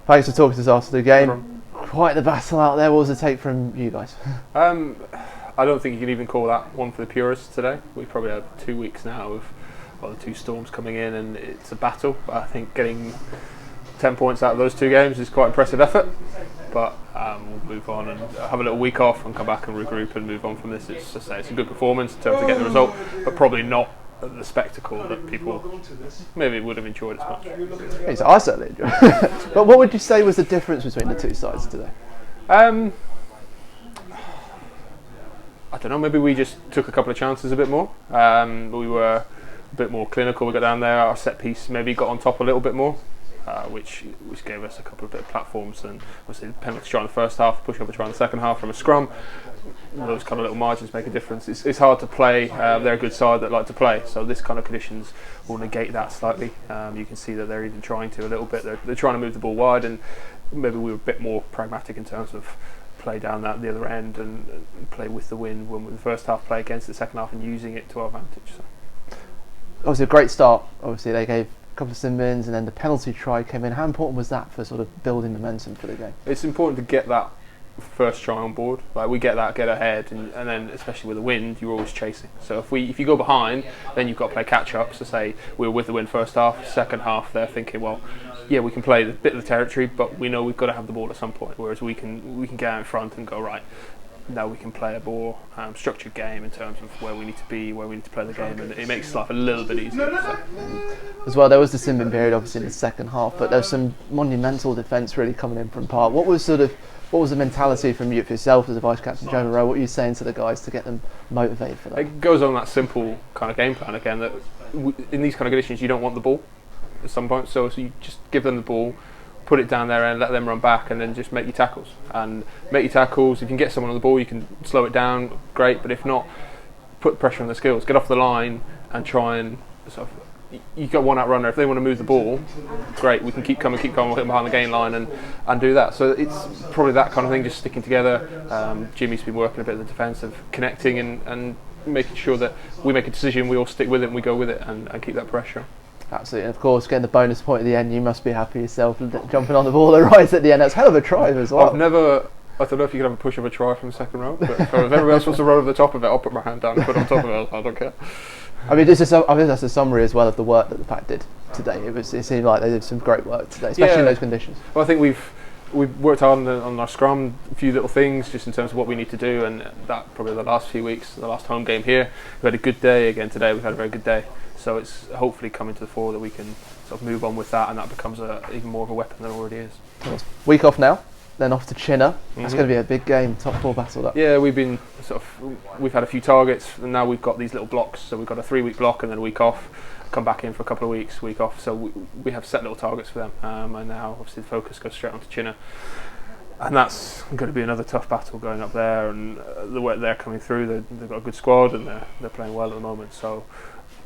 Thanks for talking to us after the game. Quite the battle out there. What was the take from you guys? I don't think you can even call that one for the purists today. We probably have 2 weeks now of the 2 storms coming in, and it's a battle. But I think getting 10 points out of those 2 games is quite impressive effort. But we'll move on and have a little week off and come back and regroup and move on from this. It's just it's a good performance in terms of getting the result, but probably not the spectacle that people maybe would have enjoyed as much. Yes, I certainly enjoyed it. But what would you say was the difference between the 2 sides today? I don't know, maybe we just took a couple of chances a bit more. We were a bit more clinical. We got down there, our set piece maybe got on top a little bit more, which gave us a couple of bit of platforms. And obviously the penalty try in the first half, push over try in the second half from a scrum. Those kind of little margins make a difference. It's hard to play. They're a good side that like to play, so this kind of conditions will negate that slightly. You can see that they're even trying to a little bit. They're trying to move the ball wide, and maybe we were a bit more pragmatic in terms of play down the other end and play with the wind when the first half, play against the second half and using it to our advantage. So. Obviously a great start. Obviously they gave a couple of sin-bins and then the penalty try came in. How important was that for sort of building momentum for the game? It's important to get that first try on board. Like we get ahead, and then especially with the wind, you're always chasing. So if you go behind, then you've got to play catch up. So say we were with the wind first half, second half they're thinking, well, yeah, we can play a bit of the territory, but we know we've got to have the ball at some point. Whereas we can get out in front and go right. Now we can play a more structured game in terms of where we need to be, where we need to play the game, and it makes life a little bit easier. So. As well, there was the sin-bin period obviously in the second half, but there was some monumental defence really coming in from Park. What was the mentality from you, for yourself as a vice captain, Joe Moreau? What are you saying to the guys to get them motivated for that? It goes on that simple kind of game plan again, that in these kind of conditions you don't want the ball at some point, so you just give them the ball, put it down there and let them run back, and then just make your tackles. And make your tackles. If you can get someone on the ball, you can slow it down, great, but if not, put pressure on the skills, get off the line and try and sort of, you've got one out runner. If they want to move the ball, great, we can keep coming, we'll hit behind the gain line and do that. So it's probably that kind of thing, just sticking together. Jimmy's been working a bit of the defence of connecting and making sure that we make a decision, we all stick with it and we go with it and keep that pressure. Absolutely, and of course, getting the bonus point at the end, you must be happy yourself, jumping on the ball right at the end. That's a hell of a try as well. I don't know if you can have a push of a try from the second row, but if everyone else wants to roll over the top of it, I'll put my hand down and put it on top of it. I don't care. I mean, that's a summary as well of the work that the Pack did today. It seemed like they did some great work today, especially in those conditions. Well, I think we've worked hard on our scrum, a few little things just in terms of what we need to do, and that probably the last few weeks, the last home game here, we had a good day. Again today we've had a very good day. So it's hopefully coming to the fore that we can sort of move on with that, and that becomes even more of a weapon than it already is. Week off now, then off to Chinner. That's going to be a big game, top 4 battle up. Yeah, we've had a few targets, and now we've got these little blocks. So we've got a 3-week block and then a week off. Come back in for a couple of weeks, week off. So we have set little targets for them, and now obviously the focus goes straight on to Chinner. And that's going to be another tough battle going up there, and the way they're coming through, they've got a good squad and they're playing well at the moment. So.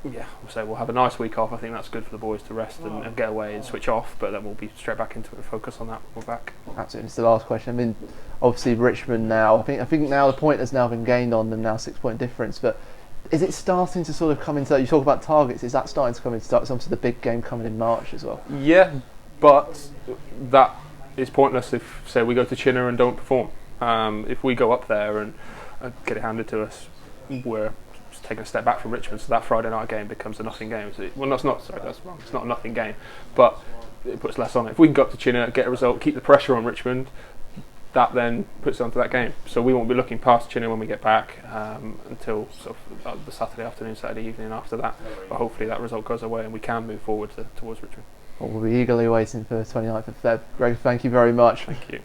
Yeah, we'll have a nice week off. I think that's good for the boys to rest and get away and switch off, but then we'll be straight back into it and focus on that when we're back. Absolutely. It's the last question. I mean, obviously Richmond now, I think now the point has now been gained on them now, 6-point difference, but is it starting to sort of come into, you talk about targets, is that starting to come into, it's obviously the big game coming in March as well? Yeah, but that is pointless if, say, we go to Chinner and don't perform. If we go up there and get it handed to us, we're taking a step back from Richmond, so that Friday night game becomes a nothing game. That's wrong. It's not a nothing game, but it puts less on it. If we can go up to Chinner, get a result, keep the pressure on Richmond, that then puts it onto that game. So we won't be looking past Chinner when we get back until sort of the Saturday afternoon, Saturday evening after that. But hopefully that result goes away and we can move forward towards Richmond. Well, we'll be eagerly waiting for the 29th of Feb. Greg, thank you very much. Thank you.